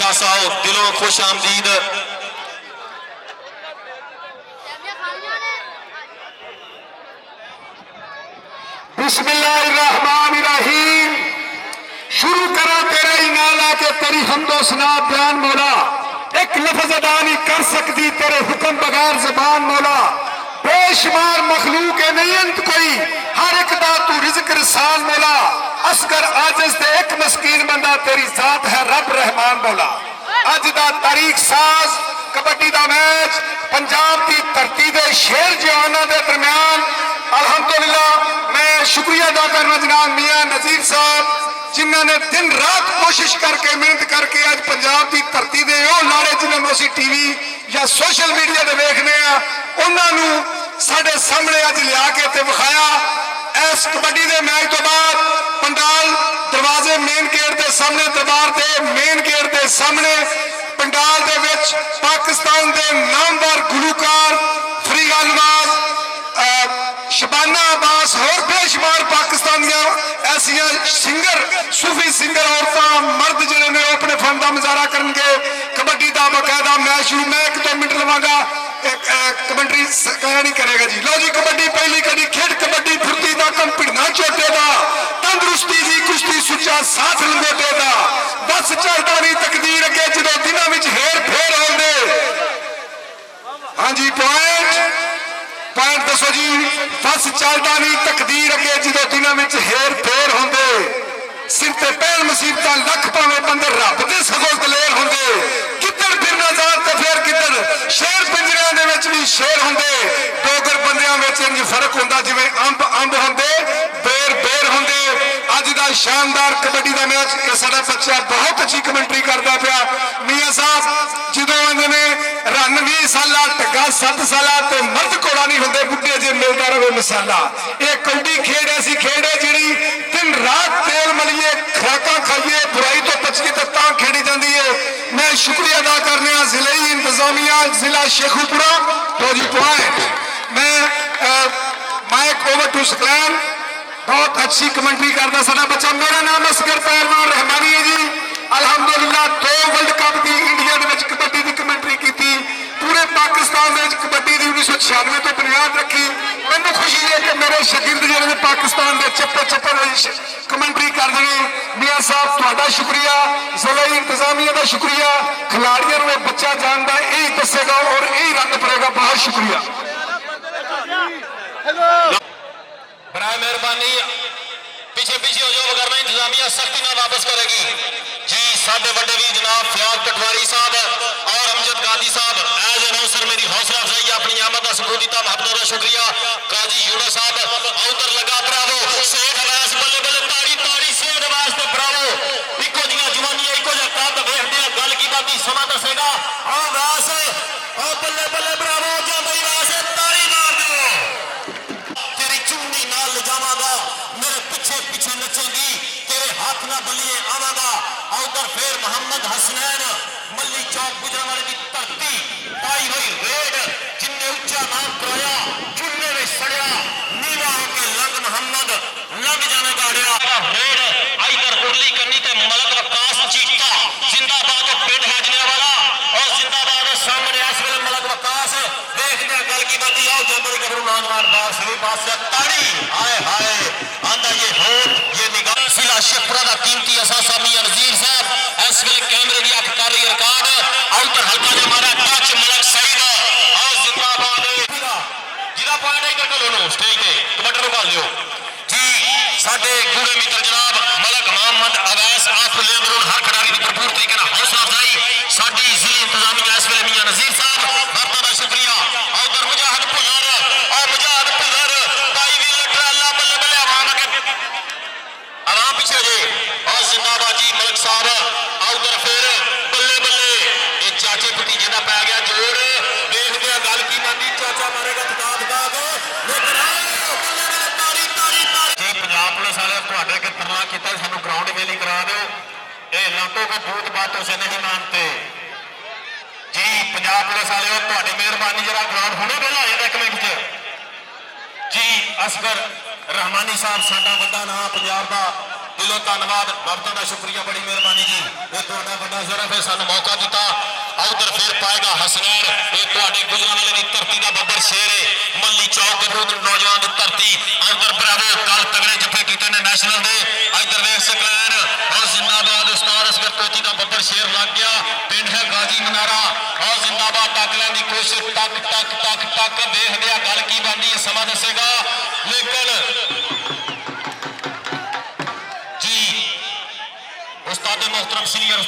खासा हो, दिलों खुश आमदीद। बिस्मिल्लाहिर्रहमानिर्रहीम। शुरू करा तेरा ही नाम आके तेरी हमदो सना बयान मौला। एक लफ्ज अदा नहीं कर सकती तेरे हुक्म बगैर ज़बान मौला। बेशुमार मखलूक है नहीं अंत कोई, हर एक दा तू रिज़्क़ रसाल मौला। असगर आजिज़ ते एक मस्कीन बंदा तेरी जात है रब रहमान मौला। अज दा तारीख साज कबड्डी दा मैच पंजाब की धरती दे शेर जवानों के दरम्यान अल्हम्दुलिल्लाह मैं शुक्रिया अदा करना जनाब मियां नज़ीर साहब जिन्होंने दिन रात कोशिश करके मेहनत करके अज पंजाब की धरती दे वो लाड़े जिन्होंने असीं टीवी या सोशल मीडिया ते देखने उन्होंने साडे सामने अज लिया के ते विखाया। इस कबड्डी के मैच तो बाद पंडाल दरवाजे मेन गेट के सामने दरबार के मेन गेट के सामने पंडाल दे विच पाकिस्तान के नामवर गुलूकार फरीदा नवाज शबाना अब्बास और बेशुमार पाकिस्तान ऐसिया सिंगर सूफी सिंगर औरतां मर्द जिन्हें ने अपने फन का मुजाहरा करेंगे। कबड्डी का बाकायदा मैच शुरू मैं 1-2 मिनट लवांगा कमेंट्री नहीं करेगा जी। लो जी कबड्डी पहली कड़ी खेड कबड्डी फुर्ती का कम भिड़ना चोटे का तंदुरुस्ती जी कुश्ती सुचा साथ लंगोटे का बस चलता नहीं तकदीर अगे जो दिनों में हेर फेर होंगे। हाँ जी पॉइंट दसो जी। बस चलता नहीं तकदीर अगे जो दिनों में हेर फेर होंगे। सिर ते पहल मुसीबत लख भावे बंदे रब के सगों दलेर होंगे। किधर फिरना जात तो फिर किधर शेर पिंजरियां दे विच भी शेर होंगे। डोगर बंदियां विच इंज फर्क होंदा जिवें अंब अंब होंगे बेर बेर होंगे। अज दा शानदार कबड्डी का मैच साडा बच्चा बहुत अच्छी कमेंट्री करता पाया मियां साहब जो आंदे रन 20 साला टग्गा 7 साला तो मर्द घोड़ा नहीं होंगे बुढ़े जे मिलता रहे मसाला। ये कौडी खेड ऐसी खेड है जी दिन रात तेल मलिए खुराक खाइए बुराई तो बचिए तो खेड़ी जाती है। मैं शुक्रिया अदा करने जिले इंतजामिया जिला शेखुपुरा तो जी पॉइंट मैं माइक ओवर टू सकलैन बहुत अच्छी कमेंट्री करता साडा बच्चा। मेरा नाम असगर पहलवान रहमानी है जी। अल्हम्दुलिल्लाह 2 वर्ल्ड कप की इंडिया कबड्डी की कमेंट्री की पूरे पाकिस्तान कबड्डी की 1996 तो बुनियाद रखी। मैंने खुशी है कि मेरे शगिर्द जो पाकिस्तान के चप्पे चप्पे कमेंट्री कर रहे मियाँ साहब थोड़ा शुक्रिया जिला इंतजामिया का शुक्रिया खिलाड़ियों को बच्चा जानता यही दसेगा और यही रंग पड़ेगा। बहुत शुक्रिया बराए मेहरबानी पीछे पीछे हो जाओ वरना इंतजामिया सख्ती ना वापस करेगी जी। साडे बड़े भी जनाब फयाद पटवारी साहब और अमजद गांधी साहब एज अनाउंसर मेरी हौसला अफजाई अपनी आमद का सबूत दिता महबूबा का शुक्रिया। काजी यूड़ा साहब आउटर लगा ब्रावो सेठ अवैस बल्ले बल्ले ताड़ी ताड़ी सेठ अवैस ते ब्रावो इको जियां जवानियां इको जिहा कद वेखदे गल की बात समा दसेगा। आ वैस ओ बल्ले बल्ले ब्रावो जांदी वैस ताड़ी मार दो तेरी चुन्नी नाल जावांगा मेरे पीछे पीछे नचेगी तेरे हाथ ना बलिए आवांगा। उधर फिर मोहम्मद हसनैन मल्ली चौक गुजरावाले की धरती पाई हुई रेड जिनने उच्चा नाम कराया चुन्ने में सड़िया नीवा होके लंग मोहम्मद लंग जाने गाड़िया रेड इधर उर्ली करनी ते मलक वकास चीता जिंदाबाद पिंड हाजने वाला और जिंदाबाद सामने इस वेले मलक वकास देखते हैं गल की बात आओ जंबरी गबरू नौजवान बास हुई बास ताड़ी हाय हाय आंदा ये होठ ये निगाह जिला शेखपुरा का कीमती असासा मियां नज़ीर साहब इस वेले कैमरे की अख कर रही रिकॉर्ड आउटर हल्का ने मारा टच मलक सईद और जिंदाबाद जिला पॉइंट इधर कर लो स्टेज पे कबड्डी नु कर लियो जी। साडे गूढ़े मित्र जनाब मलक मोहम्मद अवैस आप लेंदरों हर खिडारी की भरपूर तरीके नाल हौसला अफजाई साडी जिले इंतजामिया इस वेले मियां नज़ीर साहब बहुत बहुत शुक्रिया। उधर मुजाहिद भुल्लर और मुजाहिद भुल्लर भाई भी लटराला बल्ले बल्ले आवाम पीछे जे और जिंदाबाद जी मलक साहब उधर फिर बल्ले बल्ले ये चाचे भतीजे का पै गया जोड़ देखते हैं गल की बनती चाचा मारेगा किताब दाग जी। पंजाब पुलिस वाले थोड़े के तरला किया सानू ग्राउंड वेलिंग करा दो ये लाटो को भूत बातों से नहीं मानते जी। पंजाब पुलिस वाले थोड़ी मेहरबानी जरा ग्राउंड हुणे वेला हो जाता 1 मिनट जी। असगर रहमानी साहब साडा वड्डा नाम पंजाब का ਦਿਲੋਂ ਧੰਨਵਾਦ, ਬਾਬਤਾਂ ਦਾ ਸ਼ੁਕਰੀਆ, ਬੜੀ ਮਿਹਰਬਾਨੀ ਜੀ। ਇਹ ਤੁਹਾਡਾ ਵੱਡਾ ਸ਼ਰਫ ਹੈ, ਸਾਨੂੰ ਮੌਕਾ ਦਿੱਤਾ। ਉਧਰ ਫਿਰ ਪਾਏਗਾ ਹਸਨੈਨ, ਇਹ ਤੁਹਾਡੇ ਗੁਜਰਾਂਵਾਲੇ ਦੀ ਧਰਤੀ ਦਾ ਬੱਬਰ ਸ਼ੇਰ ਹੈ। ਮੱਲੀ ਚੌਕ ਗੱਭਰੂ ਨੌਜਵਾਨ ਦੀ ਧਰਤੀ। ਉਧਰ ਭਰਾਵੋ ਕੱਲ ਤਗੜੇ ਜੱਫੇ ਕੀਤੇ ਨੇ ਨੈਸ਼ਨਲ ਦੇ। ਇਧਰ ਵੇਖ ਸਕਲੈਨ ਔਰ ਜ਼ਿੰਦਾਬਾਦ ਉਸਤਾਦ ਅਸਗਰ ਤੋਤੀ ਦਾ ਬੱਬਰ ਸ਼ੇਰ ਲੱਗ ਗਿਆ। ਪਿੰਡ ਹੈ ਗਾਜੀ ਮਨਾਰਾ ਔਰ ਜ਼ਿੰਦਾਬਾਦ ਟੱਕ ਲੈਣ ਦੀ ਕੋਸ਼ਿਸ਼। ਟੱਕ ਟੱਕ ਟੱਕ ਟੱਕ ਦੇਖਦੇ ਆ ਗੱਲ ਕੀ ਬਣਦੀ ਹੈ, ਸਮਾਂ ਦੱਸੇਗਾ। ਲੇਕਿਨ उस्ताद मोहतरम सीनियर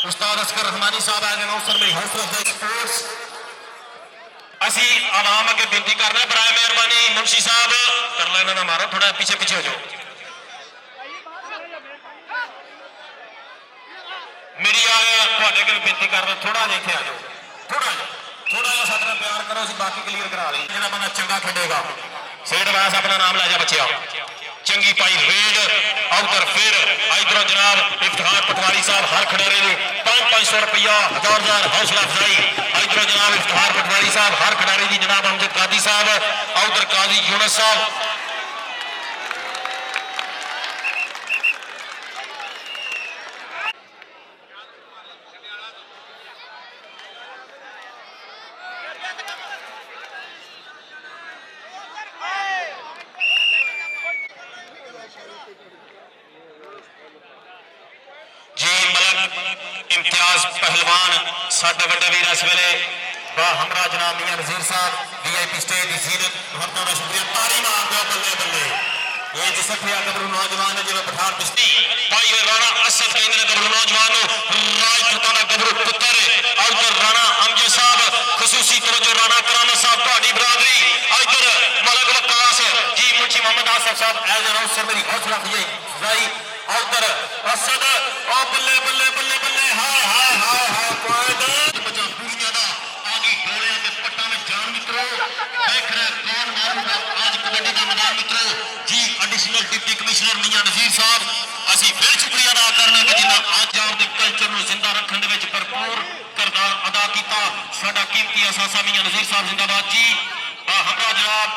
उस्ताद असगर रहमानी साहब एज एन ऑफिसर में हाउस ऑफ द स्पोर्ट्स असी आवाम अगे बेनती करना बराए मेहरबानी मुंशी साहब कर लेना ना मारो, थोड़ा पीछे पीछे हो जाओ। मीडिया वाले को बेनती करना थोड़ा जिहा इत्थे आ जाओ, थोड़ा जिहा साडे नाल प्यार करो, असीं बाकी क्लीयर करा लईए। जिहड़ा बंदा चंगा खेडेगा सेठ वास अपना नाम लै जा बच्चिया। चंगी पाई रेड उधर फिर इधरों जनाब इफ्तिखार पटवारी साहब हर खिडारी ने 500 रुपया 1000 हौसला अफजाई। इधरों जनाब इफ्तिखार पटवारी साहब हर खिडारी की जनाब अमजद कादी साहब उधर काजी यूनुस साहब। इम्तियाज पहलवान साडे वड्डे वीर इस वेले हमरा जनाब मियां नज़ीर साहब VIP स्टेज की जीनत, बहुतों का शुक्रिया। ताली मार दो बल्ले बल्ले। ये जिसफिया गबरू नौजवान ने जिवें पठान पिछती भाई राणा असद कहंदे ने गबरू नौजवान राजपूतां दा गबरू पुत्र उधर राणा अमजद साहब खसूसी तवज्जो राणा करामत साहब ਤੁਹਾਡੀ बरादरी। इधर मलक वकास जी मुंशी मोहम्मद आसफ साहब एज एन ऑफिसर मेरी हौसला अफजाई। उधर असद ओ बल्ले बल्ले बल्ले बल्ले हाय हाय हाय हाय कोयद बचा दुनिया दा आगी डोलियां ते पट्टां में जान मित्रों देख रहे कौन मारूगा आज कबड्डी का मैदान मित्रों जी। एडिशनल डिप्टी कमिश्नर मियां नज़ीर साहब असी फिर शुक्रिया अदा करना कि जिन्हां आजाद दे कल्चर नूं जिंदा रखण दे विच भरपूर किरदार अदा कीता। साडा कीमती असासा मियां नज़ीर साहब जिंदाबाद जी। हमरा जनाब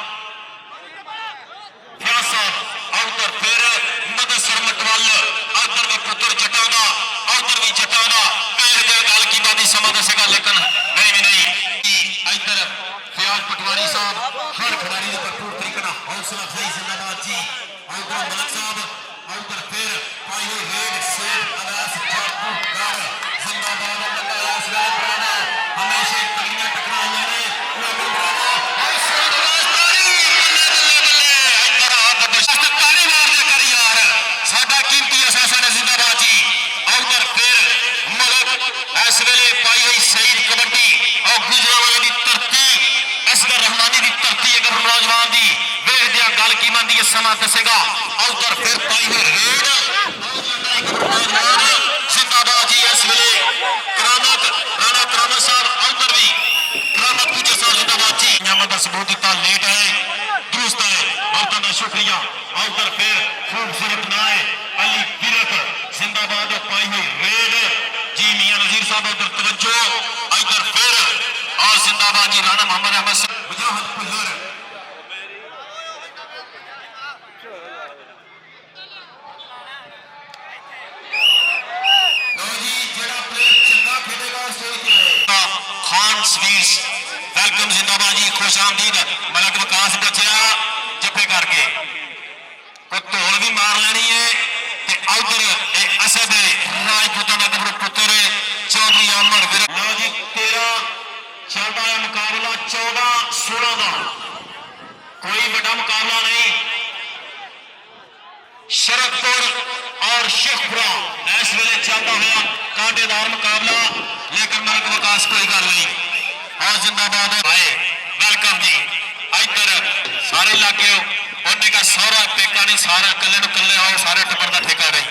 फयाज साहब उधर फिर मदसर मटवल उधर भी पुत्र जटां दा उधर भी जटां दा फिर गल की बात समा दसेगा। लेकिन नहीं इधर फयाज पटवारी साहब हर खिडारी ने भरपूर तरीके नाल हौसला अफजाई जिंदाबाद जी। उधर मलक साहब उधर फिर पाई हुई रेड सेठ अनास जापूर जिंदाबाद हमेशा तगड़ियां टकराइयां ने इस वेले पाई हुई शहीद कबड्डी और गुजरांवाले की धरती असगर रहमानी की धरती अगर नौजवान की वेखदे गल की बनती है समा दसेगा। उधर फिर पाई हुई रेड जिंदाबाद जी। इस वेले करामत राणा करामत साहब उधर भी करामत पूजे साहब जिंदाबाद जी। नियामत का सबूत दिता लेट है दुरुस्त है बहुतों का शुक्रिया। उधर फिर खूबसूरत नाए अली बिरक जिंदाबाद पाई हुई रेड जी मियां नज़ीर साहब उधर तवज्जो। इधर फिर और जिंदाबाद जी राणा मोहम्मद अहमद मुजाहिद पुल्लर लो जी जेड़ा प्लेयर चंगा खेलेगा स्टेज पे आएगा। खान स्वीट्स वेलकम जिंदाबाद जी, खुश आमदीद। मलक विकास बचिया जप्पे करके को ढोल भी मार लेनी है ते उधर असद राजपूतां दा गबरू पुत्र चौधरी अमर वीर। लो जी 13 चलता है मुकाबला 14-16 का, कोई बड़ा मुकाबला नहीं। शरदपुर और शेखपुरा इस वेले चलता हुआ कांटेदार मुकाबला, लेकिन मलक विकास कोई गल नहीं और जिंदाबाद आए वेलकम जी। इधर सारे इलाके उन्हें का सारा पेका नहीं, सारा कले कले आओ सारे टब्बर का ठेका नहीं।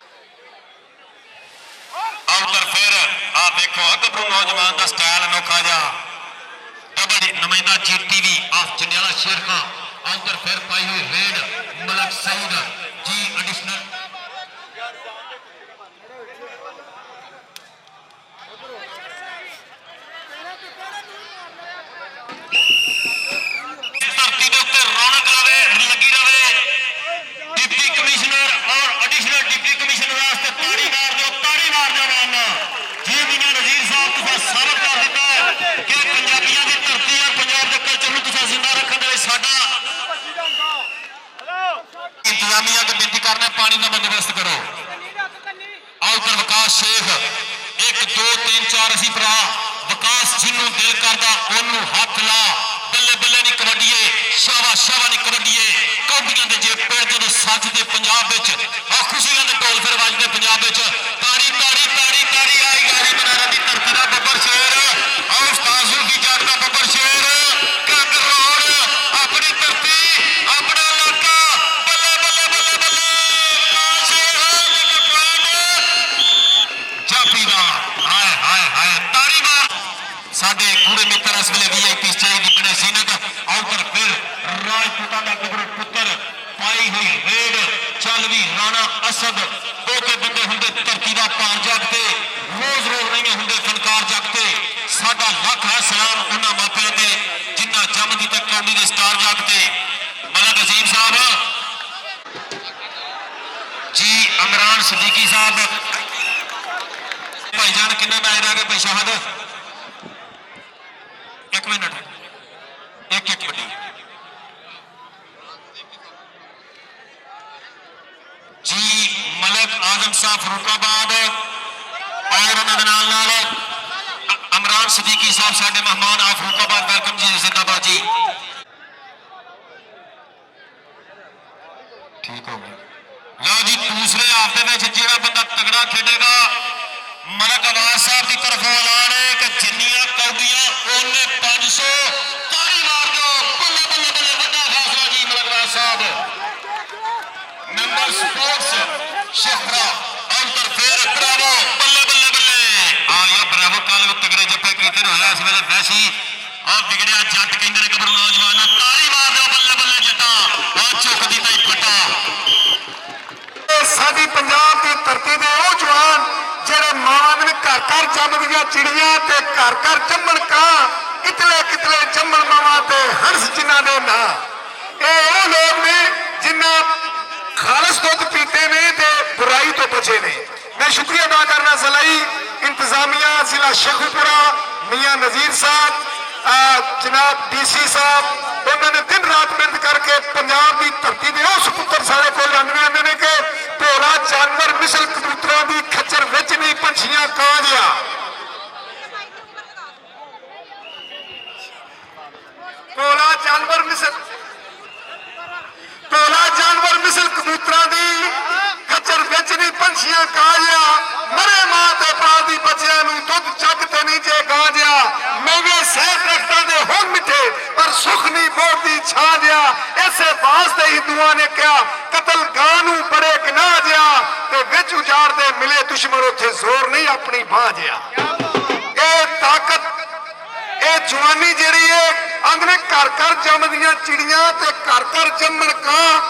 उधर फिर आ देखो गबरू नौजवान का स्टाइल अनोखा जा डबल नुमाइंदा GTV ऑफ जंडियाला शेर का। उधर फिर पाई हुई रेड मलक सईद जी एडिशनल धरती के उत्ते रौनक रवे लगी रवे। डिप्टी कमिश्नर और एडिशनल ਕਰਦਾ ਉਹਨੂੰ ਹੱਥ ਲਾ ਬੱਲੇ ਬੱਲੇ ਨਹੀਂ ਕਬੱਡੀਏ ਸ਼ਾਵਾ ਸ਼ਾਵਾ ਨਹੀਂ ਕਬੱਡੀਏ ਕੌਡੀਆਂ ਦੇ ਜੇ ਪਿੰਡ ਜਦੋਂ ਸੱਜਦੇ ਪੰਜਾਬ ਵਿੱਚ ਆ ਖੁਸ਼ੀਆਂ ਦੇ ਢੋਲ ਫਿਰ ਵੱਜਦੇ ਪੰਜਾਬ ਵਿੱਚ ਤਾੜੀ ਤਾੜੀ ਤਾੜੀ ਤਾੜੀ ਆਈ ਗਾੜੀ ਬਨਾਰਾ ਦੀ ਧਰਤੀ ਦਾ ਬੱਬਰ ਸ਼ੇਰ ਆਹ ਉਸਤਾਦ ਸੁਲਫੀ ਜੱਟ ਦਾ ਬੱਬਰ ਸ਼ੇਰ ਕੰਗ ਰੋਡ ਆਪਣੀ ਧਰਤੀ ਆਪਣਾ ਇਲਾਕਾ ਬੱਲੇ ਬੱਲੇ ਬੱਲੇ ਬੱਲੇ ਜਾਪੀ ਦਾ ਹਾਏ ਹਾਏ ਹਾਏ ਤਾੜੀ ਮਾਰ ਸਾਡੇ ਕੂੜੇ ਮਿੱਤਰ ਇਸ ਵੇਲੇ ਵੀਆਈਪੀ ਸਟੇਜ ਦੀ ਬਣੇ ਸੀਨਤ ਆਉਟਰ ਫਿਰ ਰਾਜਪੂਤਾਂ ਦਾ ਗੱਭਰੂ ਪੁੱਤਰ ਪਾਈ ਹੋਈ ਰੇਡ ਚੱਲ ਵੀ ਰਾਣਾ ਅਸਦ ਦੋ ਕੇ ਬੰਦੇ ਹੁੰਦੇ ਧਰਤੀ ਦਾ ਭਾਰ ਜਗ ਤੇ ਰੋਜ਼ ਰੋਜ਼ ਨਹੀਂ ਹੁੰਦੇ ਫਨਕਾਰ ਜਗ ਤੇ ਸਾਡਾ ਲੱਖ ਹੈ ਸਲਾਮ ਉਹਨਾਂ ਮਾਪਿਆਂ ਤੇ ਜਿਨ੍ਹਾਂ ਜੰਮਦੀ ਤੇ ਕੌਡੀ ਦੇ ਸਟਾਰ ਜਗ ਤੇ ਮਲਕ ਅਜ਼ੀਮ ਸਾਹਿਬ ਜੀ ਇਮਰਾਨ ਸਦੀਕੀ ਸਾਹਿਬ ਭਾਈਜਾਨ ਕਿੰਨੇ ਮੈਚ ਰਹਿ ਗਏ ਭਾਈ ਸ਼ਾਹਦ एक मिनट एक एक मिनट जी मलिक आजम साहब फरूकाबाद और उन्होंने इमरान सदीकी साहब साडे मेहमान आ फरूकाबाद वेलकम जी जिंदाबाद जी ठीक हो गया लो जी दूसरे हाफ दे विच जिहड़ा बंदा तगड़ा खेडेगा मलिक आवाज साहब की तरफ ऐलान है कि जिन्नियां कौडियां ओने 500 ताड़ी मार दो बल्ले बल्ले बल्ले वड्डा फैसला जी मलिक आवाज साहब मेंबर स्पोर्ट्स शेखरा अंतर फेर ब्रावो बल्ले बल्ले बल्ले आ या ब्रावो कल तगड़े जप्पे कीते होया इस वेले वैसी आ बिगड़िया जट कहंदे ने गबरू नौजवान ताड़ी मार दो बल्ले बल्ले जट्टा आ चुकदी तई फटा साडी पंजाब की धरती दे ओ जवान ਜਿਹੜੇ ਮਾਵਾਂ ਨੇ ਘਰ ਘਰ ਜੰਮਦੀਆਂ ਚਿੜੀਆਂ ਤੇ ਘਰ ਘਰ ਜੰਮਣ ਕਾਂ ਕਿਤਲੇ ਕਿਤਲੇ ਜੰਮਣ ਮਾਵਾਂ ਤੇ ਹਰਸ ਜਿਨ੍ਹਾਂ ਦੇ ਨਾਂ ਇਹ ਉਹ ਲੋਕ ਨੇ ਜਿਨ੍ਹਾਂ ਖਾਲਸ ਦੁੱਧ ਪੀਤੇ ਨੇ ਤੇ ਬੁਰਾਈ ਤੋਂ ਬਚੇ ਨੇ ਮੈਂ ਸ਼ੁਕਰੀਆ ਅਦਾ ਕਰਨਾ ਜ਼ਲਾਈ ਇੰਤਜ਼ਾਮੀਆ ਜ਼ਿਲ੍ਹਾ ਸ਼ੇਖੂਪੁਰਾ ਮੀਆਂ ਨਜ਼ੀਰ ਸਾਹਿਬ ਜਨਾਬ ਡੀਸੀ ਸਾਹਿਬ ਉਹਨਾਂ ਨੇ ਦਿਨ ਰਾਤ ਮਿਹਨਤ ਕਰਕੇ ਪੰਜਾਬ ਦੀ ਧਰਤੀ ਦੇ ਉਹ ਸੁਪੁੱਤਰ ਸਾਡੇ ਕੋਲ ਆਉਂਦੇ ਨੇ ਕਿ ਭੋਲਾ ਜਾਨਵਰ ਮਿਸਲ ਕਬੂਤਰਾਂ ਦੀ ਖੱਚਰ ਵਿੱਚ ਨਹੀਂ ਪੰਛੀਆਂ ਕਾਂ ਜਿਹਾ ਭੋਲਾ ਜਾਨਵਰ ਮਿਸਲ ਕਬੂਤਰਾਂ ਦੀ ਖੱਚਰ ਵਿੱਚ ਨਹੀਂ ਪੰਛੀਆਂ ਕਾਂ ਜਿਹਾ ਮਰੇ ਮਾਂ ਤੇ ਪਿਓ ਦੀ ਬੱਚਿਆਂ ਨੂੰ ਦੁੱਧ ਚੱਕ ਤੇ ਨਹੀਂ ਜੇ ਗਾਂ ਜਿਹਾ ਮੇਵੇ ਸਹਿ ਦਰਖਤਾਂ ਦੇ ਹੁਣ ਮਿੱਠੇ ਪਰ ਸੁਖ ਨਹੀਂ ਬੋਲਦੀ ਛਾਂ ਜਿਹਾ ਇਸੇ ਵਾਸਤੇ ਹਿੰਦੂਆਂ ਨੇ ਕਿਹਾ ਕਤਲ ਗਾਂ ਨੂੰ ਬੜੇ ਗੁਨਾਹ ਜਿਹਾ ਤੇ ਵਿੱਚ ਉਜਾੜਦੇ ਮਿਲੇ ਦੁਸ਼ਮਣ ਉੱਥੇ ਜ਼ੋਰ ਨਹੀਂ ਆਪਣੀ ਬਾਂਹ ਜਿਹਾ ਇਹ ਤਾਕਤ ਇਹ ਜਵਾਨੀ ਜਿਹੜੀ ਹੈ ਅੰਗਨੇ ਘਰ ਘਰ ਜੰਮਦੀਆਂ ਚਿੜੀਆਂ ਤੇ ਘਰ ਘਰ ਜੰਮਣ ਕਾਂ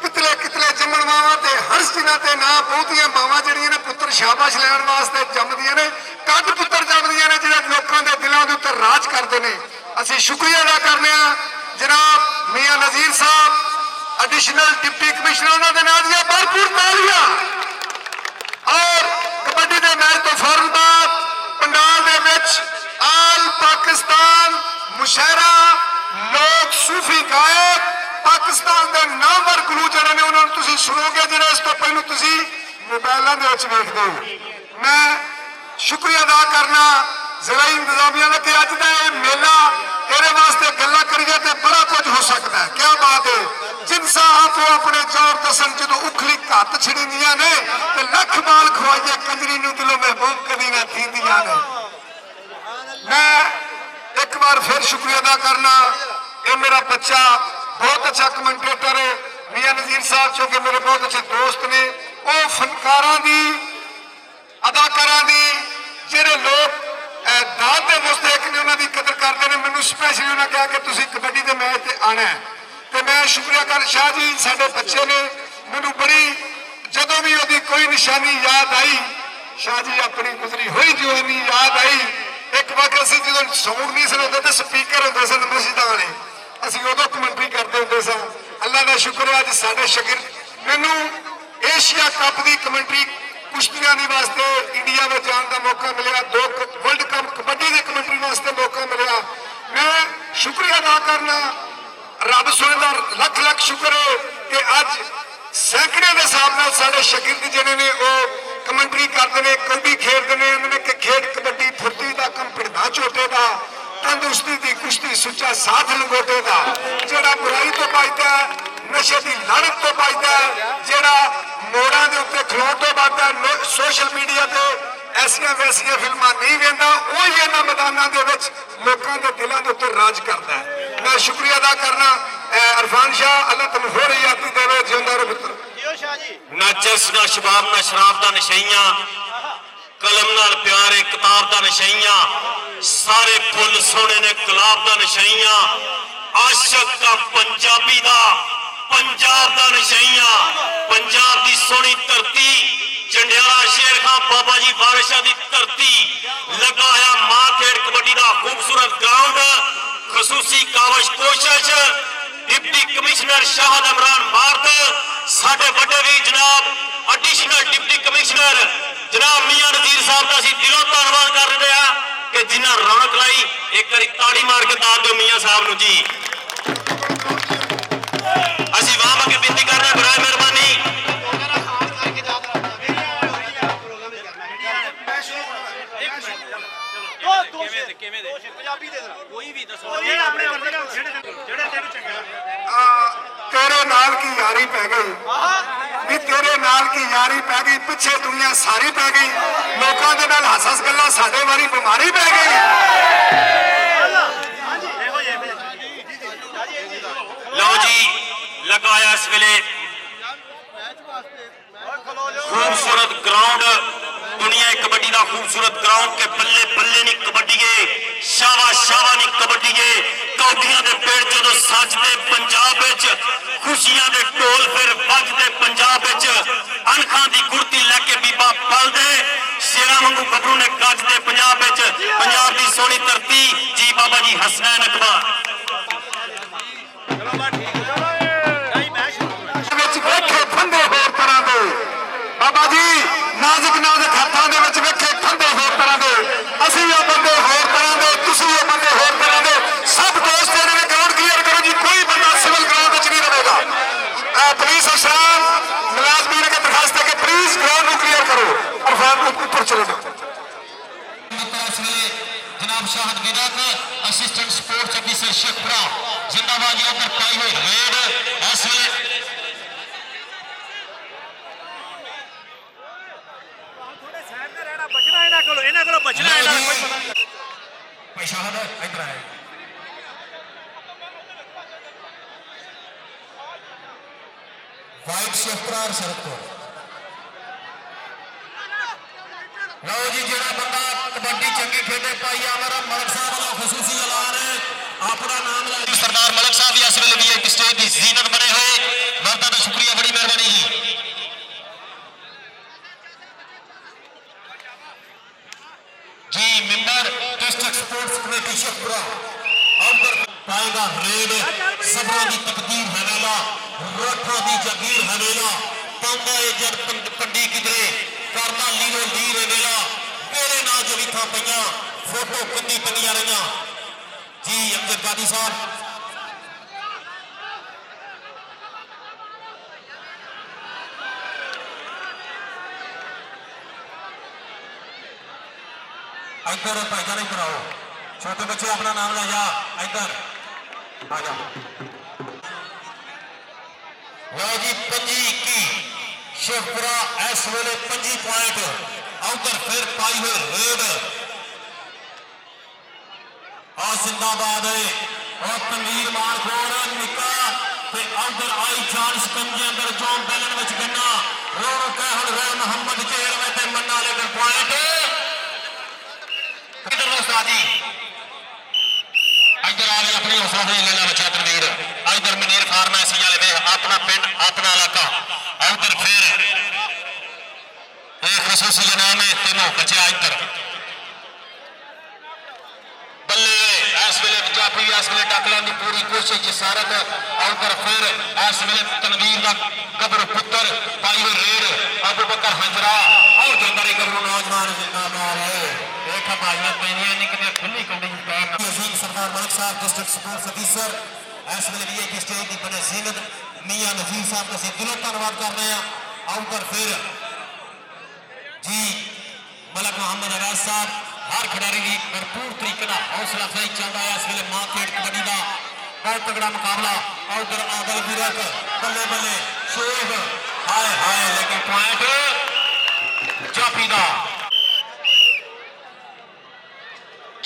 ਕਿਤਲੇ ਕਿਤਲੇ ਜੰਮਣ ਮਾਵਾਂ ਤੇ ਹਰਸ ਜਿਨ੍ਹਾਂ ਤੇ ਨਾਂ ਬਹੁਤੀਆਂ ਮਾਵਾਂ ਜਿਹੜੀਆਂ ਨੇ ਪੁੱਤਰ ਸ਼ਾਬਾਸ਼ ਲੈਣ ਵਾਸਤੇ ਜੰਮਦੀਆਂ ਨੇ ਕੱਦ ਪੁੱਤਰ ਜੰਮਦੀਆਂ ਨੇ ਜਿਹੜੇ ਲੋਕਾਂ ਦੇ ਦਿਲਾਂ ਦੇ ਉੱਤੇ ਰਾਜ ਕਰਦੇ ਨੇ ਅਸੀਂ ਸ਼ੁਕਰੀਆ ਅਦਾ ਕਰਨੇ ਆ ਜਨਾਬ ਮੀਆਂ ਨਜ਼ੀਰ ਸਾਹਿਬ ਐਡੀਸ਼ਨਲ ਡਿਪਟੀ ਕਮਿਸ਼ਨਰ ਉਹਨਾਂ ਦੇ ਨਾਂ ਦੀਆਂ ਭਰਪੂਰ ਤਾਲੀਆਂ ਔਰ ਕਬੱਡੀ ਦੇ ਮੈਚ ਤੋਂ ਫੌਰਨ ਬਾਅਦ ਪੰਡਾਲ ਦੇ ਵਿੱਚ ਆਲ ਪਾਕਿਸਤਾਨ ਮੁਸ਼ਾਇਰਾ ਲੋਕ ਸੂਫੀ ਗਾਇਕ ਪਾਕਿਸਤਾਨ ਦੇ ਨਾਮਵਰ ਗੁਰੂ ਜਿਹੜੇ ਨੇ ਉਹਨਾਂ ਨੂੰ ਤੁਸੀਂ ਸੁਣੋਗੇ ਜਿਹੜੇ ਇਸ ਤੋਂ ਪਹਿਲਾਂ ਤੁਸੀਂ ਮੋਬਾਈਲਾਂ ਦੇ ਵਿੱਚ ਵੇਖਦੇ ਹੋ ਮੈਂ ਸ਼ੁਕਰੀਆ ਅਦਾ ਕਰਨਾ ਜ਼ਿਲ੍ਹਾ ਇੰਤਜ਼ਾਮੀਆ ਦਾ ਕਿ ਅੱਜ ਦਾ ਇਹ ਮੇਲਾ ਇਹਦੇ ਵਾਸਤੇ ਗੱਲਾਂ ਕਰੀਏ ਤੇ ਬੜਾ ਕੁਝ ਹੋ ਸਕਦਾ ਹੈ ਕੀ ਬਾਤ ਹੈ ਜਿਨਸਾ ਆਪੋ ਆਪਣੇ ਜ਼ੋਰ ਦਸਨ ਜਦੋਂ ਉਖਲੀ ਘੱਤ ਛਿੜੀਆਂ ਨੇ ਤੇ ਲੱਖ ਮਾਲ ਖਵਾਈਏ ਕੰਜਰੀ ਨੂੰ ਦਿਲੋਂ ਮਹਿਬੂਬ ਕਦੀ ਨਾ ਥੀਂਦੀਆਂ ਨੇ ਮੈਂ ਇੱਕ ਵਾਰ ਫਿਰ ਸ਼ੁਕਰੀਆ ਅਦਾ ਕਰਨਾ ਇਹ ਮੇਰਾ ਬੱਚਾ ਬਹੁਤ ਅੱਛਾ ਕਮੈਂਟੇਟਰ ਹੈ ਮੀਆਂ ਨਜ਼ੀਰ ਸਾਹਿਬ ਜੋ ਕਿ ਮੇਰੇ ਬਹੁਤ ਅੱਛੇ ਦੋਸਤ ਨੇ ਉਹ ਫਨਕਾਰਾਂ ਦੀ ਅਦਾਕਾਰਾਂ ਦੀ ਜਿਹੜੇ ਲੋਕ ਦਾਦ ਦੇ ਮੁਸਤਹਿਕ ਨੇ ਉਹਨਾਂ ਦੀ ਕਦਰ ਕਰਦੇ ਨੇ ਮੈਨੂੰ ਸਪੈਸ਼ਲੀ ਉਹਨਾਂ ਕਿਹਾ ਕਿ ਤੁਸੀਂ ਕਬੱਡੀ ਦੇ ਮੈਚ ਤੇ ਆਣਾ ਹੈ ਤੇ ਮੈਂ ਸ਼ੁਕਰੀਆ ਕਰ ਸ਼ਾਹ ਜੀ ਸਾਡੇ ਬੱਚੇ ਨੇ ਮੈਨੂੰ ਬੜੀ ਜਦੋਂ ਵੀ ਉਹਦੀ ਕੋਈ ਨਿਸ਼ਾਨੀ ਯਾਦ ਆਈ ਸ਼ਾਹ ਜੀ ਆਪਣੀ ਗੁਜ਼ਰੀ ਹੋਈ ਜਵਾਨੀ ਯਾਦ ਆਈ ਇੱਕ ਵਾਰ ਅਸੀਂ ਜਦੋਂ ਸਾਊਂਡ ਨਹੀਂ ਸੀ ਹੁੰਦੇ ਤੇ ਸਪੀਕਰ ਹੁੰਦੇ ਸਨ ਮਸਜਿਦਾਂ ਵਾਲੇ ਅਸੀਂ ਉਦੋਂ ਕਮੈਂਟਰੀ ਕਰਦੇ ਹੁੰਦੇ ਸਾਂ ਅੱਲਾ ਦਾ ਸ਼ੁਕਰ ਹੈ ਅੱਜ ਸਾਡੇ ਸ਼ਾਗਿਰਦ ਮੈਨੂੰ ਏਸ਼ੀਆ ਕੱਪ ਦੀ ਕਮੈਂਟਰੀ ਕੁਸ਼ਤੀਆਂ ਦੀ ਵਾਸਤੇ ਇੰਡੀਆ ਵਿੱਚ ਜਾਣ ਦਾ ਮੌਕਾ ਮਿਲਿਆ 2 ਵਰਲਡ ਕੱਪ ਕਬੱਡੀ ਦੀ ਕਮੈਂਟਰੀ ਵਾਸਤੇ ਮੌਕਾ ਮਿਲਿਆ ਮੈਂ ਸ਼ੁਕਰੀਆ ਅਦਾ ਕਰਨਾ ਰੱਬ ਸੋਹਣੇ ਦਾ ਲੱਖ ਲੱਖ ਸ਼ੁਕਰ ਹੈ ਕਿ ਅੱਜ ਸੈਂਕੜੇ ਦੇ ਹਿਸਾਬ ਨਾਲ ਸਾਡੇ ਸ਼ਾਗਿਰਦ ਜਿਹੜੇ ਨੇ ਉਹ ਕਮੈਂਟਰੀ ਕਰਦੇ ਨੇ ਕਬੱਡੀ ਖੇਡਦੇ ਨੇ ਉਹਨਾਂ ਨੇ ਕਿ ਖੇਡ ਕਬੱਡੀ ਫੁਰਤੀ ਦਾ ਕੰਮ ਪਿੰਡਾਂ ਝੋਟੇ ਦਾ ਤੰਦਰੁਸਤੀ ਦੀ ਕੁਸ਼ਤੀ ਸੁੱਚਾ ਸਾਥ ਲੰਗੋਟੇ ਦਾ, ਜਿਹੜਾ ਬੁਰਾਈ ਤੋਂ ਬਚਦਾ ਹੈ, ਨਸ਼ੇ ਦੀ ਲਾਹਨਤ ਤੋਂ ਬਚਦਾ ਹੈ, ਜਿਹੜਾ ਮੋੜਾਂ ਦੇ ਉੱਤੇ ਖਲੋਣ ਤੋਂ ਬਚਦਾ, ਸੋਸ਼ਲ ਮੀਡੀਆ ਤੇ ਐਸੀਆਂ ਵੈਸੀਆਂ ਫਿਲਮਾਂ ਨਹੀਂ ਵੇਖਦਾ, ਉਹ ਹੀ ਇਹਨਾਂ ਮੈਦਾਨਾਂ ਦੇ ਵਿੱਚ ਲੋਕਾਂ ਦੇ ਦਿਲਾਂ ਦੇ ਉੱਤੇ ਰਾਜ ਕਰਦਾ ਹੈ। ਮੈਂ ਸ਼ੁਕਰੀਆ ਅਦਾ ਕਰਨਾ ਇਰਫਾਨ ਸ਼ਾਹ, ਅੱਲਾਹ ਤੈਨੂੰ ਹੋਰ ਯਾਦੀ ਦੇਵੇ, ਜਿਉਂਦਾ ਰਹਿ ਪੁੱਤਰ। ਨਾ ਚਸ ਨਾ ਸ਼ਬਾਬ ਨਾ ਸ਼ਰਾਬ ਦਾ ਨਸ਼ਈਆਂ, ਕਲਮ ਨਾਲ ਪਿਆਰੇ ਕਿਤਾਬ ਦਾ ਨਸ਼ਈਆਂ, ਸਾਰੇ ਫੁੱਲ ਸੋਹਣੇ ਨੇ ਗੁਲਾਬ ਦਾ ਨਸ਼ਈਆਂ, ਆਸ਼ਕ ਦਾ ਪੰਜਾਬੀ ਦਾ ਪੰਜਾਬ ਦਾ ਨਸ਼ਈਆਂ, ਪੰਜਾਬ ਦੀ ਸੋਹਣੀ ਧਰਤੀ, ਜੰਡਿਆਲਾ ਸ਼ੇਰ ਖਾਂ ਬਾਬਾ ਜੀ ਬਾਰਿਸ਼ਾਂ ਦੀ ਧਰਤੀ, ਲੱਗਾ ਹੋਇਆ ਮਾਂ ਖੇਡ ਕਬੱਡੀ ਦਾ ਖੂਬਸੂਰਤ ਗਰਾਊਂਡ, ਖਸੂਸੀ ਕਾਵਸ਼ ਕੋਸ਼ਿਸ਼, ਡਿਪਟੀ ਕਮਿਸ਼ਨਰ ਸ਼ਾਹਦ ਇਮਰਾਨ ਮਾਰਦ, ਸਾਡੇ ਵੱਡੇ ਵੀ ਜਨਾਬ ਐਡੀਸ਼ਨਲ ਡਿਪਟੀ ਕਮਿਸ਼ਨਰ ਜਨਾਬ ਮੀਆਂ ਨਜ਼ੀਰ ਸਾਹਿਬ ਦਾ ਅਸੀਂ ਦਿਲੋਂ ਧੰਨਵਾਦ ਕਰ ਰਹੇ ਹਾਂ ਕਿ ਜਿਨ੍ਹਾਂ ਰੌਣਕ ਲਾਈ। ਇੱਕ ਵਾਰੀ ਤਾੜੀ ਮਾਰ ਕੇ ਦਾਦ ਦਿਓ ਮੀਆਂ ਸਾਹਿਬ ਨੂੰ ਜੀ। ਅਸੀਂ ਵਾਹ ਅੱਗੇ ਬੇਨਤੀ ਕਰ ਰਹੇ ਹਾਂ, ਬਰਾਏ ਮਿਹਰਬਾਨੀ। ਤੇਰੇ ਨਾਲ ਕੀ ਯਾਰੀ ਪੈ ਗਈ, ਵੀ ਤੇਰੇ ਨਾਲ ਕੀ ਯਾਰੀ ਪੈ ਗਈ, ਪਿੱਛੇ ਦੁਨੀਆ ਸਾਰੀ ਪੈ ਗਈ, ਲੋਕਾਂ ਦੇ ਨਾਲ ਹੱਸ ਗੱਲਾਂ, ਸਾਡੇ ਵਾਰੀ ਬਿਮਾਰੀ ਪੈ ਗਈ। ਲਓ ਜੀ, ਲਗਾਇਆ ਇਸ ਵੇਲੇ खूबसूरत ग्राउंड, दुनिया कबड्डी का खूबसूरत ग्राउंड के बल्ले बल्ले नहीं कबड्डीए, शावा शावा नहीं कबड्डीए, कौडियां दे पेड़ जो सजदे पंजाब विच, खुशियां दे ढोल फिर बजदे पंजाब विच, अणखां दी कुर्ती लैके बीबा पलदे, शेरां वांगू गबरू ने गजदे पंजाब विच, पंजाब दी सोहनी धरती जी बाबा जी हसनैन अकबर। बाबा जी नाजुक नाजुक हाथों के वेखे फंदे होर तरह के, असी वो बंदे होर तरह के, तुसी वो बंदे होर तरह के, सब दोस्त ने ग्राउंड क्लीयर करो जी, कोई बंदा सिविल ग्राउंड नहीं रहेगा। पुलिस अफसरान मुलाजमीन के दरखास्त है कि प्लीज ग्राउंड को क्लियर करो और फैन ऊपर चले जाओ। जनाब शाहद विदक असिस्टेंट स्पोर्ट्स ऑफिसर शेखपुरा जिंदाबाद, यहाँ पर पाई हुई रेड इस वे वाइट शेखपुरा और शरदपुर। लो जी, जेड़ा बंदा कबड्डी चंगी खेडे पाई हमारा मलिक साहब वाला खसूसी ऐलान है, अपना नाम ला सरदार मलिक साहब भी इस वेले वीआईपी स्टेज की जीनत बने हुए, मर्दा का शुक्रिया, बड़ी मेहरबानी जी। Member district sports committee Sheikhupura और पाएगा रेड, सबरों की तकदीर हवेला, रखों की जगीर हवेला, पांदा जब पंडी किधरे करना लीरो लीर वेला, मेरे नाल जो लिखा पईयां फोटो कितनी टंगियां रहियां जी। अमजद गादी साहब इधर भाईजान, इधर आओ, छोटे बच्चे अपना नाम ला जा, इधर आ जा। लो जी, 25-21 शेखपुरा इस वेले 25 पॉइंट, उधर फिर पाई हुई रेड और जिंदाबाद है और तनवीर मानखोर निका ते उधर आई जान शिकंजे अंदर जोन बैलन विच गन्ना रोनो कहल रे मोहम्मद जेल में ते मन्ना लेकर पॉइंट इधर उस्तादी इधर आ गए अपनी हौसला से लेना बच्चा तनवीर, इधर मनीर फार्मेसी वाले वे अपना पिंड अपना इलाका, उधर फिर एक खसूसी नाम है तीनों बच्चे इधर बल्ले इस वेले पंजाबी इस वेले टकलां की पूरी कोशिश जसारत, उधर फिर इस वेले तनवीर का गबरू पुत्र पाई हुई रेड अबू बकर हंजरा और जंदरी गबरू नौजवान जिंदाबाद है। देखा भाइयों पैनियां निकले खुली कंडी अजीम सरदार मलिक साहब डिस्ट्रिक्ट स्पोर्ट्स ऑफिसर इस वेले वीआईपी स्टेज की बने जीनत मियां नजीर साहब का दिलों धन्यवाद कर रहे हैं। उधर फिर जी मलक मोहम्मद अवैस साहब हर खिडारी की भरपूर तरीके का हौसला अफजाई चलता है। इस वे मां खेड कबड्डी का बहुत तगड़ा मुकाबला। उधर आदल विरक बल्ले बल्ले शेख हाय हाय लेकिन पॉइंट जाफी का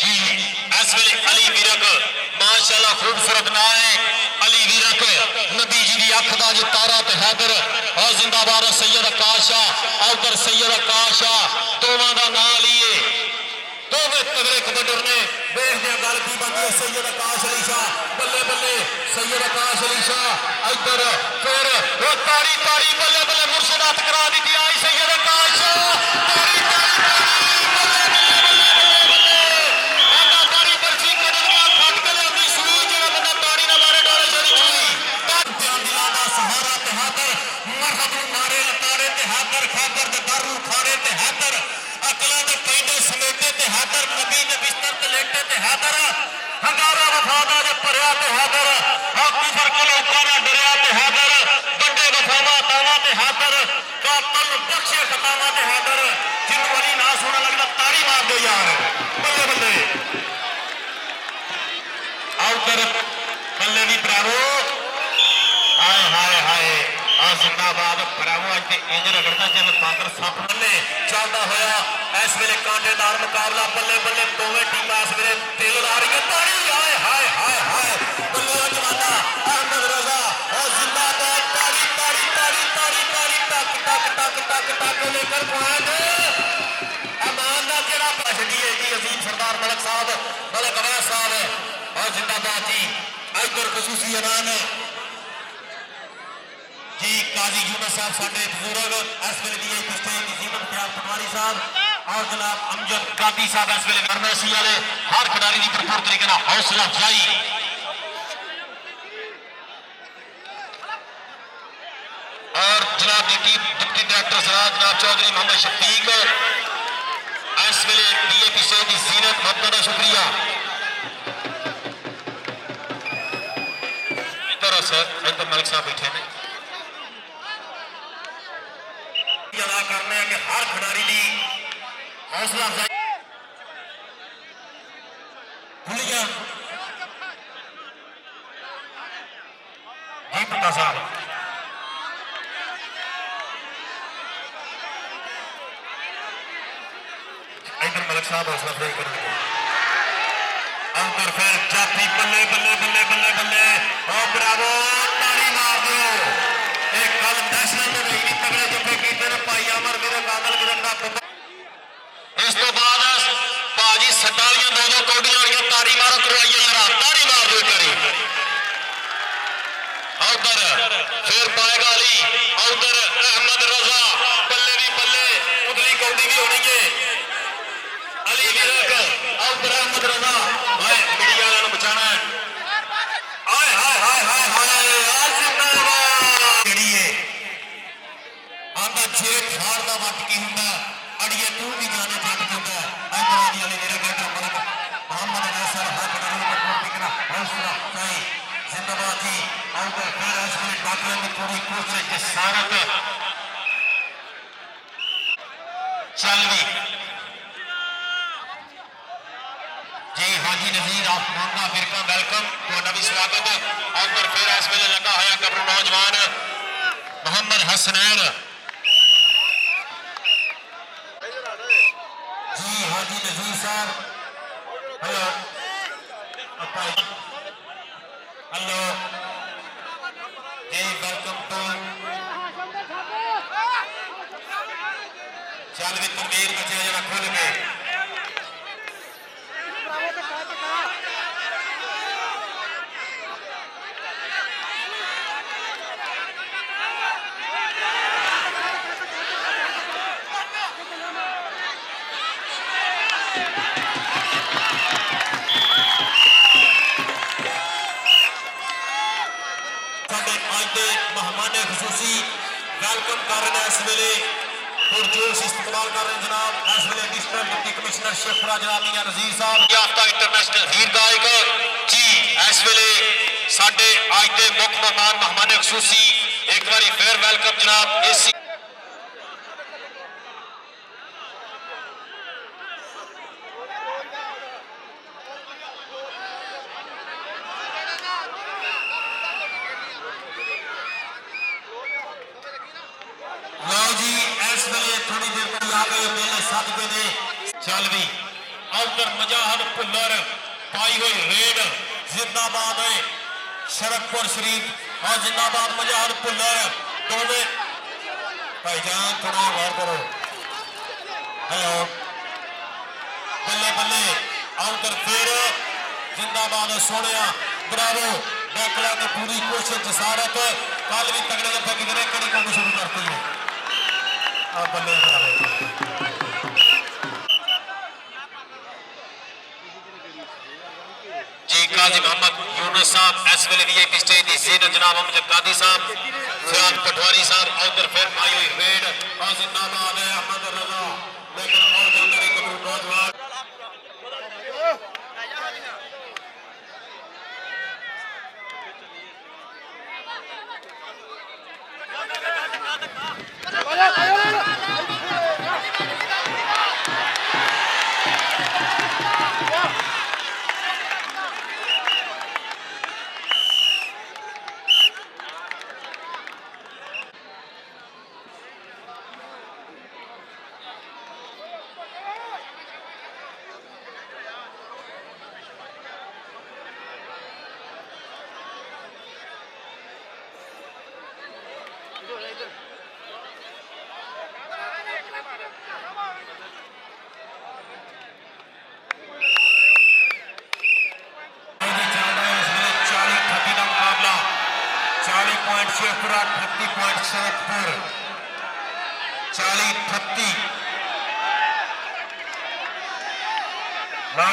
जी। इस वे अली विरक माशाल्लाह खूबसूरत ना है। अली विरक नबी जी की अख का जो तारा ते हैदर और जिंदाबाद सैयद आकाश उधर सैयद आकाश दोवां का नाम लीए दोवें तगड़े कबड्डर ने। देखते गल की बनती है। सैयद आकाश अली शाह बल्ले बल्ले सैयद आकाश अली शाह इधर फिर वो तारी तारी बल्ले बल्ले मुर्शदात करा दी थी आई सैयद आकाश तारी तारी बल्ले बल्ले बल्ले आंदा तारी बरसी कदम फट के लिया सुई जो बंदा तारी ना मारे डोले चली चुई ध्यान दिलाना सहारा ते हैदर मरहबू मारे लतारे ते हैदर खैबर दे दरू खारे ते हैदर अकला दे पैंदे समेटे ते हैदर नबी दे बिस्तर ते लेटे ते हैदर हंगारा वफादा दे भरिया ते हैदर किफर कलौका ना डरिया ते हैदर बड़े वफावा तावा ते हैदर कातल बख्शे खतावा ते हैदर जिन वाली ना सोना लगदा तारी मार दो यार बल्ले बल्ले आउटर बल्ले भी ब्रावो हाय हाय हाय जिंदाबाद ब्रावो अज ते इंज रगड़दा जिन बांदर सप बल्ले चलदा होया इस वेले कांटेदार मुकाबला बल्ले बल्ले दोवें टीमां इस वेले दिल ला रही है ताड़ी हाय हाय हाय हाय बल्ले जवाना अहमद रजा और जिंदाबाद ताड़ी ताड़ी ताड़ी ताड़ी ताड़ी टक टक टक टक टक लेकर पॉइंट अमान दा जेड़ा छड़ी है जी अजीम सरदार मलिक साहब मलिक अवैस साहब और जिंदाबाद जी इधर खसूसी ऐलान जी काजी यूनुस साहब साडे बुजुर्ग इस वेले दी स्टेज जीवन प्यार पटवारी साहब और जनाब अमजद कादी साहब इस वेले फरमाइशी वाले हर खिडारी की भरपूर तरीके ना हौसला अफजाई और जनाब डिप्टी डायरेक्टर सराज जनाब चौधरी मोहम्मद शफीक इस वेले डीएपी से की जीनत बहुत बड़ा शुक्रिया इधर सर इधर मलिक साहब बैठे हैं अदा करने कि हर खिडारी की हौसला अफजाई भूल गया जी पता साहब इधर मलिक साहब हौसला अफजाई करेंगे अंदर फिर जाफी बल्ले बल्ले बल्ले बल्ले बल्ले और ब्रावो ताड़ी मार दो एक कल नेशनल में नहीं तगड़े जफे कीते ने भाई अमर मेरे कादल गिरन का इस तो बाद भाजी सटालियां दो दो कौडियां वाली ताड़ी मारो करवाइए यार ताड़ी मार दो करी उधर फिर पाएगा अली उधर अहमद रजा बल्ले भी बल्ले उधली कौडी भी होनी है अली विरक उधर अहमद रजा भाई मीडिया वालों ने बचाना है हाय हाय हाय हाय हाय जिंदाबाद जेड़ी है आंदा जेठ हार दा वट की हुंदा अड़िए तू भी जाने जट दिंदा इधर आदी वाले मेरे बेटा मलिक मोहम्मद नैसर हक नजर पर पूरी करा हौसला अफजाई जिंदाबाद जी उधर फिर इसमें डॉक्टर की पूरी कोशिश के सारत चल भी जी हाजी नजीर आप मांगा फिरका वेलकम ਤੁਹਾਡਾ भी स्वागत उधर फिर इस वे लगा होया गबरू नौजवान मोहम्मद हसनैन जी हाजी नजीर साहब हेलो हेलो जी वेलकम टू चल भी तनवीर बचे जरा खुल के मेहमान खसूसी वेलकम कर रहे हैं इस वे पुरजोश इस्तेमाल कर रहे हैं जनाब इस वे डिस्ट्रिक्ट डिप्टी कमिश्नर शेखपुरा जनाब मियां नजीर साहब याफ्ता इंटरनेशनल हीर गायक जी इस वे साडे आज के मुख्य मेहमान खसूसी एक बार फिर वेलकम जनाब एसी ਸਕਦੇ ਨੇ। ਚੱਲ ਵੀ ਉਧਰ ਮਜਾਹਦ ਭੁੱਲਰ ਪਾਈ ਹੋਈ ਰੇਡ ਜ਼ਿੰਦਾਬਾਦ ਹੈ ਸ਼ਰਫਪੁਰ ਸ਼ਰੀਫ और जिंदाबाद मजाहद भुल्लर दोवें भाईजान थोड़ा गौर करो। हेलो बल्ले बल्ले उधर फिर जिंदाबाद सोनिया ब्रावो बैकला ने पूरी कोशिश जसारत कल भी तगड़े लगे कितने कड़ी करनी शुरू करती है। बल्ले जी काजी मोहम्मद यूनुस साहब इस वेले वीआईपी स्टेज की सीट जनाब अमजद कादी साहब फयाद पटवारी साहब उधर फिर पाई हुई रेड और जिंदाबाद है अहमद रजा लेकिन और अंदर एक नौजवान शेखपुरा 38 पॉइंट शेखपुर 40-38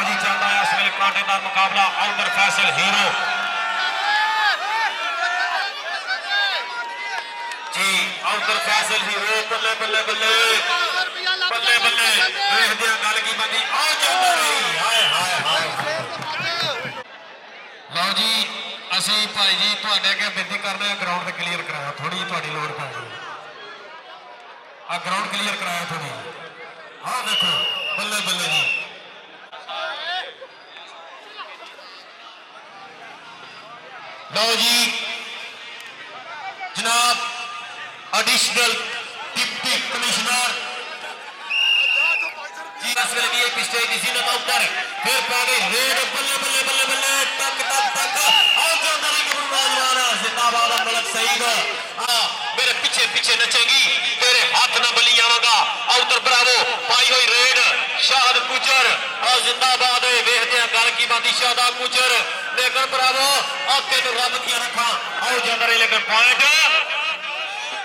जी चलता है इस वेले कांटेदार मुकाबला उधर फैसल हीरो जी उधर फैसल हीरो बल्ले बल्ले बल्ले बल्ले बल्ले देखदे गल की बंदी आ जांदा रही हाय हाय हाय लो जी ਅਸੀਂ ਭਾਈ ਜੀ ਤੁਹਾਡੇ ਅੱਗੇ ਬੇਨਤੀ ਕਰਦੇ ਹਾਂ ਗਰਾਊਂਡ ਤੇ ਕਲੀਅਰ ਕਰਾਇਆ ਥੋੜੀ ਤੁਹਾਡੀ ਲੋੜ ਪੈ ਗਈ ਆ ਗਰਾਊਂਡ ਕਲੀਅਰ ਕਰਾਇਆ ਥੋੜੀ ਆਹ ਦੇਖੋ ਬੱਲੇ ਬੱਲੇ ਜੀ ਲਓ ਜੀ ਜਨਾਬ ਐਡੀਸ਼ਨਲ ਡਿਪਟੀ ਕਮਿਸ਼ਨਰ जी इस वेले वीआईपी स्टेज की जीनत ऊपर फिर पा गई रेड बल्ले बल्ले बल्ले बल्ले टक टक टक और जो अंदर एक नौजवान जिंदाबाद मलक सईद मेरे पीछे पीछे नचेगी तेरे हाथ न बली आवागा उधर ब्रावो पाई हुई रेड शाहद गुजर और जिंदाबाद वेखदे गल की बाती शाहदा गुजर लेकिन ब्रावो और तेन रब दिया रखा और जो अंदर लेकिन पॉइंट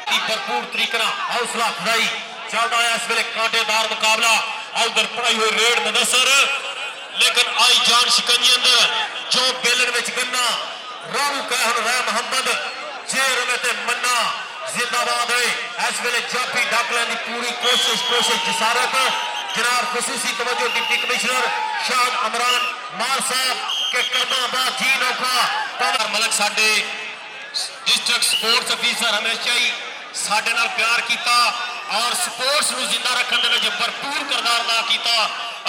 की भरपूर तरीके हौसला अफजाई चलता है इस वेले कांटेदार मुकाबला उधर पढ़ाई हुई रेड मुदस्सर लेकिन आई जान शिकंजी अंदर जो बेलन विच गन्ना राहू कहन रह मोहम्मद जेर में ते मन्ना जिंदाबाद है इस वेले जाफी डाकलां दी पूरी कोशिश जसारत जनाब खसूसी तवज्जो डिप्टी कमिश्नर शाह अमरान मार साहब के कदम बा जी नौका पर मलक साडे डिस्ट्रिक्ट स्पोर्ट्स अफिसर हमेशा ही साडे नाल प्यार कीता और स्पोर्ट्स ਨੂੰ जिंदा रखने ਦੇ ਵਿੱਚ भरपूर किरदार अदा ਕੀਤਾ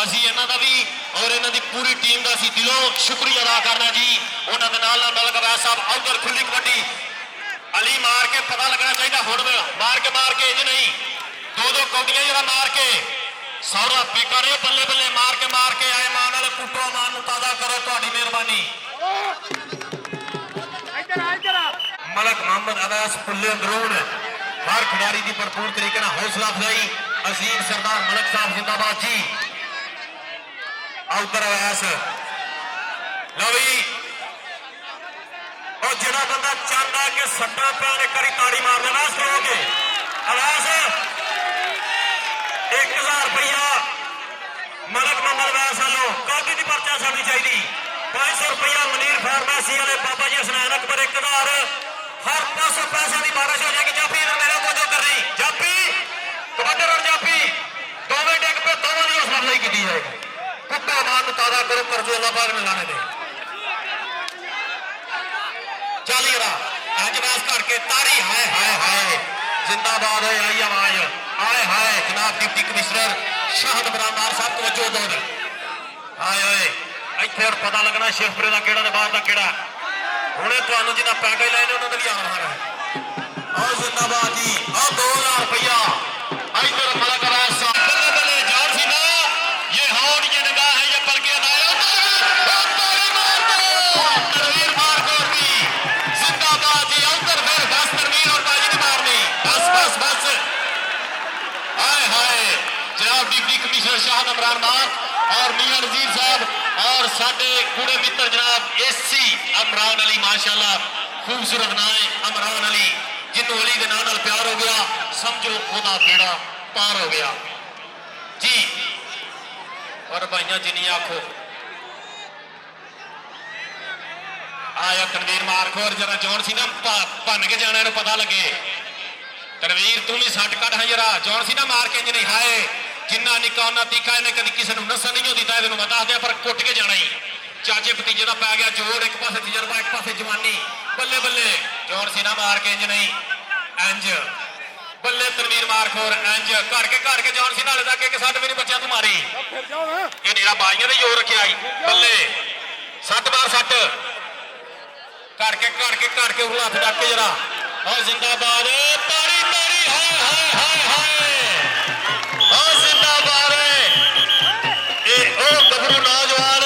ਅਸੀਂ ਇਹਨਾਂ ਦਾ ਵੀ और ਇਹਨਾਂ ਦੀ पूरी टीम ਦਾ ਅਸੀਂ ਦਿਲੋਂ ਸ਼ੁਕਰੀਆ अदा करना जी ਉਹਨਾਂ ਦੇ ਨਾਲ ਮਲਕ ਅਵੈਸ ਸਾਹਿਬ ਉਧਰ ਖੁੱਲੀ ਕਬੱਡੀ ਅਲੀ ਮਾਰ ਕੇ ਪਤਾ ਲੱਗਣਾ ਚਾਹੀਦਾ ਹੁਣ ਮਾਰ ਕੇ ਇੰਜ ਨਹੀਂ ਦੋ ਕੌਡੀਆਂ ਜਿਹੜਾ ਮਾਰ ਕੇ ਸੌਰਾ ਪੇਕਾ ਨੇ ਬੱਲੇ ਬੱਲੇ ਮਾਰ ਕੇ ਆਏ ਮਾਨ ਵਾਲੇ ਕੁੱਟੋ ਮਾਨ ਨੂੰ ਤਾਜ਼ਾ ਕਰੋ ਤੁਹਾਡੀ ਮਿਹਰਬਾਨੀ मलक मोहम्मद अवैस पुल्ले अंदरून हर खिलाड़ी की भरपूर तरीके हौसला अफजाई अजीम सरदार मलक साहब जिंदाबाद जी उधर अवैस लो भी और जिहड़ा बंदा चाहता है कि सट्टा पैन एक बारी ताड़ी मार देना करोगे अवैस 1000 रुपया मलक मोहम्मद अवैस वालों कभी की पर्चा छानी चाहिए 500 रुपया मनीर फार्मेसी वाले बाबा जी हसनैन अकबर 1000 हर पासों पैसे की बारिश हो जाएगी जाफी इधर मेरे को जो कर रही जाफी कमांडर और जाफी दोवें डेक पे दोनों की हौसला अफजाई की जाएगी कुत्ता मान ताजा करो कर्जे अल्लाह पाक ने लाने दे चल जरा अजवास करके तारी हाय हाय हाय जिंदाबाद है आई आवाज आए हाय जनाब डिप्टी कमिश्नर शाहद बरामार साहब तवज्जो दो हाय हाय ਇੱਥੇ ਹੁਣ ਪਤਾ ਲੱਗਣਾ ਸ਼ੇਖਪੁਰੇ ਦਾ ਕਿਹੜਾ ਤੇ ਬਾਹਰ ਦਾ ਕਿਹੜਾ ਹੁਣੇ ਤੁਹਾਨੂੰ ਜਿਹਦਾ ਪੈਕੇਜ ਲੈਣੇ ਉਹਨਾਂ ਦਾ ਵੀ ਆਉਣਾ ਹੈ ਆਹ ਜਿੰਦਾਬਾਦ ਜੀ ਆਹ 2000 ਰੁਪਇਆ ਇੱਧਰ ਮਲਕ ਅਵੈਸ ਸਾਹਿਬ ਬੱਲੇ ਬੱਲੇ ਜਾ नासिर शाह इमरान मान और मियां नजीर साहब और साडे कूड़े मित्र जनाब एसी इमरान अली माशाअल्लाह खूबसूरत नाम है इमरान अली जिन्हों अली के नाम प्यार हो गया समझो ओदा बेड़ा पार हो गया जी। और भाइयों जिन्नी आखो आया तनवीर मारखो और जरा जॉन सी ना भन के जाना इन्हें पता लगे तनवीर तू भी सट कट है जरा जॉन सी ना मार के नहीं हाए जिन्ना निका उन्ना तीखा इन्हें कभी किसी को नसन नहीं होती तेन मैं दस दिया पर कुट के जाना ही चाचे भतीजे का पै गया जोर एक पासे तजर्बा एक पासे जवानी बल्ले बल्ले जॉन सी ना मार के इंज नहीं इंज बल्ले तनवीर मारखोर इंज घर के जॉन सी नाले तक सट भी नहीं बच्चा तू मारी ये नेरा बाइया ने जोर रखे आई बल्ले सट बार सट करके उगला हथ डाके जरा और जिंदाबाद तारी तारी हाय हाय हाय हाय और जिंदाबाद ए ओ गबरू नौजवान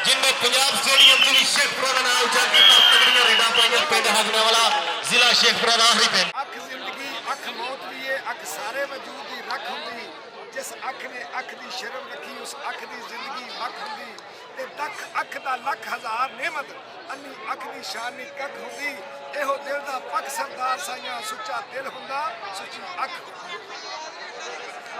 जिन्हें पंजाब स्टेडियम च भी शेखपुरा का नाम उच्चा किया तगड़ियां रेडा पाइया पिंड हाजरा वाला जिला शेखपुरा का आखिरी पिंड अख जिंदगी अख मौत भी है अख सारे वजूद की रख होंगी जिस अख ने अख की शर्म रखी उस अख की जिंदगी वख होंगी ते दख अख दा लख हजार नेमत अन्नी अख दी शान कख होंगी एहो दिल दा पख सरदार साइयां सुच्चा दिल हुंदा सुच्ची अख